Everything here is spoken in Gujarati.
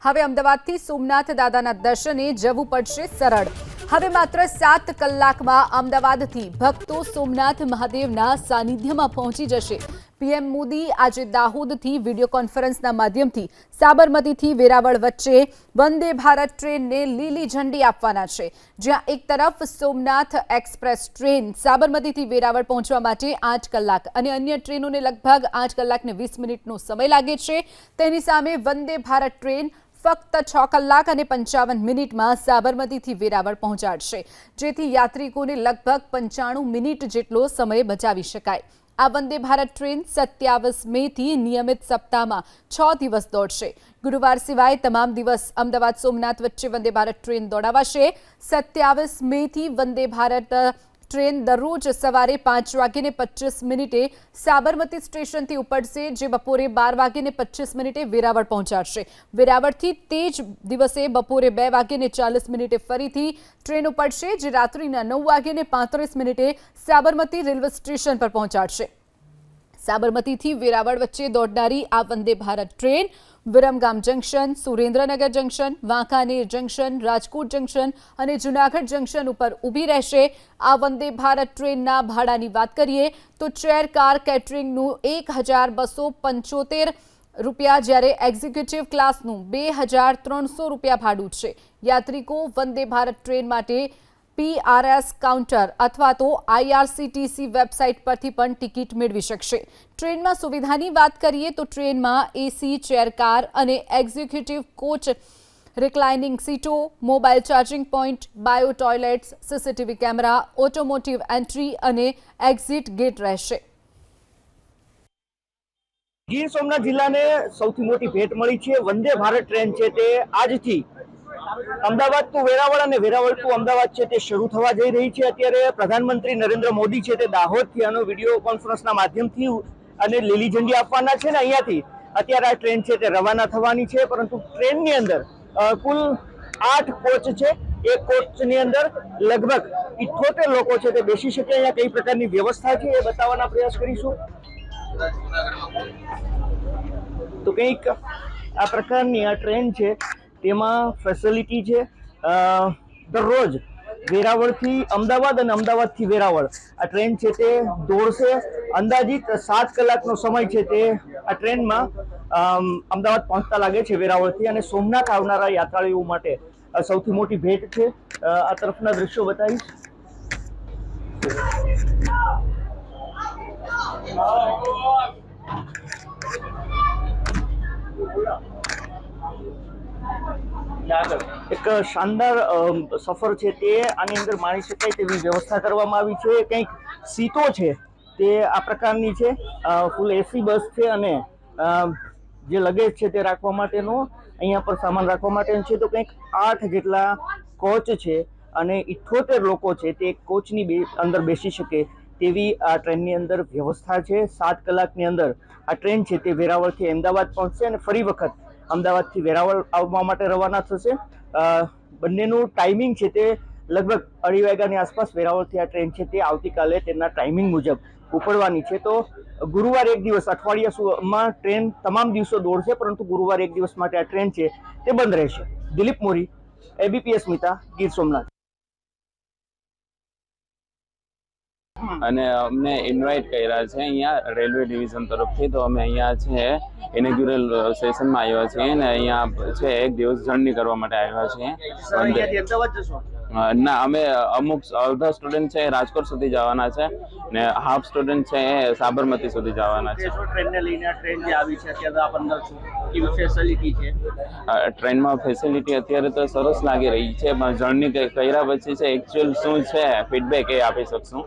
હવે અમદાવાદથી સોમનાથ દાદાના દર્શને જવું પડશે સરળ। હવે માત્ર 7 કલાકમાં અમદાવાદથી ભક્તો સોમનાથ મહાદેવના સાનિધ્યમાં પહોંચી જશે। પીએમ મોદી આજે દાહોદથી વિડીયો કોન્ફરન્સના માધ્યમથી સાબરમતીથી વેરાવળ વચ્ચે વંદે ભારત ટ્રેનને લીલી ઝંડી આપવાના છે, જ્યાં એક તરફ સોમનાથ એક્સપ્રેસ ટ્રેન સાબરમતીથી વેરાવળ પહોંચવા માટે 8 કલાક અને અન્ય ટ્રેનોને લગભગ 8 કલાક ને 20 મિનિટનો સમય લાગે છે, તેની સામે વંદે ભારત ટ્રેન ફક્ત 6 કલાક અને 55 મિનિટમાં સાબરમતીથી વેરાવળ પહોંચાડશે, જેથી યાત્રિકોને લગભગ 95 મિનિટ જેટલો સમય બચાવી શકાય। આ વંદે ભારત ટ્રેન 27 મેથી નિયમિત સપ્તાહમાં 6 દિવસ દોડશે। ગુરુવાર સિવાય તમામ દિવસ અમદાવાદ સોમનાથ વચ્ચે વંદે ભારત ટ્રેન દોડાવાશે। 27 મેથી વંદે ભારત ટ્રેન દરરોજ સવારે 5:25 સાબરમતી સ્ટેશનથી ઉપડશે, જે બપોરે 12:25 વેરાવળ પહોંચાડશે। વેરાવળથી તે જ દિવસે બપોરે 2:40 ફરીથી ટ્રેન ઉપડશે, જે રાત્રિના 9:35 સાબરમતી રેલવે સ્ટેશન પર પહોંચાડશે। સાબરમતીથી વેરાવળ વચ્ચે દોડનારી આ Vande Bharat train Viramgam junction, Surendranagar junction, Wankaner junction, Rajkot junction અને જૂનાગઢ જંકશન ઉપર ઊભી રહેશે। આ વંદે ભારત ટ્રેનના ભાડાની વાત કરીએ તો ચેર કાર કેટરિંગનું 1275 રૂપિયા, જ્યારે એક્ઝિક્યુટિવ ક્લાસનું 2300 રૂપિયા ભાડું છે। યાત્રિકો વંદે ભારત ટ્રેન માટે PRS કાઉન્ટર અથવા તો IRCTC વેબસાઇટ પરથી પણ ટિકિટ મેળવી શકશે। ટ્રેનમાં સુવિધાની વાત કરીએ તો ટ્રેનમાં એસી, ચેર કાર અને એક્ઝિક્યુટિવ કોચ, રિક્લાઇનિંગ સીટો, mobile charging point, bio toilets, CCTV camera, automotive entry અને એક્ઝિટ ગેટ રહેશે। ગીર સોમનાથ જિલ્લાને સૌથી મોટી ભેટ મળી છે। વંદે ભારત ટ્રેન છે તે આજથી અમદાવાદ ટુ વેરાવળ અને વેરાવળ ટુ અમદાવાદ છે તે શરૂ થવા જઈ રહી છે। અત્યારે પ્રધાનમંત્રી નરેન્દ્ર મોદી છે તે દાહોદથી આનો વિડીયો કોન્ફરન્સના માધ્યમથી અને લીલી ઝંડી આપવાના છે ને અહીંયાથી અત્યારે આ ટ્રેન છે તે રવાના થવાની છે। પરંતુ ટ્રેનની અંદર કુલ 8 કોચ છે। એક કોચની અંદર લગભગ 78 લોકો છે તે બેસી શકે। અહીંયા કઈ પ્રકારની વ્યવસ્થા છે એ બતાવવાના પ્રયાસ કરીશું। તો કંઈક આ પ્રકારની આ ટ્રેન છે તેમાં ફેસિલિટી છે। દરરોજ વેરાવળથી અમદાવાદ અને અમદાવાદથી વેરાવળ આ ટ્રેન છે તે દોડશે। અંદાજિત 7 કલાકનો સમય છે તે આ ટ્રેનમાં અમદાવાદ પહોંચતા લાગે છે વેરાવળથી, અને સોમનાથ આવનારા યાત્રાળુઓ માટે સૌથી મોટી ભેટ છે। આ તરફના દ્રશ્યો બતાવીશ। એક શાનદાર સફર છે તે આની અંદર માણી શકાય તેવી વ્યવસ્થા કરવામાં આવી છે। કંઈક સીટો છે તે આ પ્રકારની છે, ફૂલ એસી બસ છે અને જે લગેજ છે તે રાખવા માટેનો, અહીંયા પર સામાન રાખવા માટેનો છે। તો કંઈક 8 જેટલા કોચ છે અને 78 લોકો છે તે કોચની અંદર બેસી શકે તેવી આ ટ્રેનની અંદર વ્યવસ્થા છે। 7 કલાકની અંદર આ ટ્રેન છે તે વેરાવળથી અમદાવાદ પહોંચશે અને ફરી વખત અમદાવાદથી વેરાવળ આવવા માટે રવાના થશે। બંનેનું ટાઈમિંગ છે તે લગભગ 2:30 વાગ્યાની આસપાસ વેરાવળથી આ ટ્રેન છે તે આવતીકાલે તેમના ટાઈમિંગ મુજબ ઉપડવાની છે। તો ગુરુવાર એક દિવસ, અઠવાડિયામાં ટ્રેન તમામ દિવસો દોડશે, પરંતુ ગુરુવાર એક દિવસ માટે આ ટ્રેન છે તે બંધ રહેશે। દિલીપ મોરી, ABP અસ્મિતા, ગીર સોમનાથ। અને અમને ઇન્વાઇટ કર્યા છે અહીંયા રેલવે ડિવિઝન તરફથી, તો અમે અહીંયા છે ઇનેગ્યુરલ સેશનમાં આવ્યા છીએ ને અહીંયા છે એક દિવસ જર્ની કરવા માટે આવ્યા છીએ। ના, અમે અમુક અડધા સ્ટુડન્ટ છે રાજકોટ સુધી જવાના છે ને હાફ સ્ટુડન્ટ છે એ સાબરમતી સુધી જવાના છે। ટ્રેનને લઈને આ ટ્રેન જે આવી છે અત્યારે આપ અંદર છો, કેવી ફેસિલિટી છે? ટ્રેનમાં ફેસિલિટી અત્યારે તો સરસ લાગી રહી છે, પણ જર્ની કર્યા પછી છે એકચ્યુઅલ શું છે ફીડબેક એ આપી શકશું।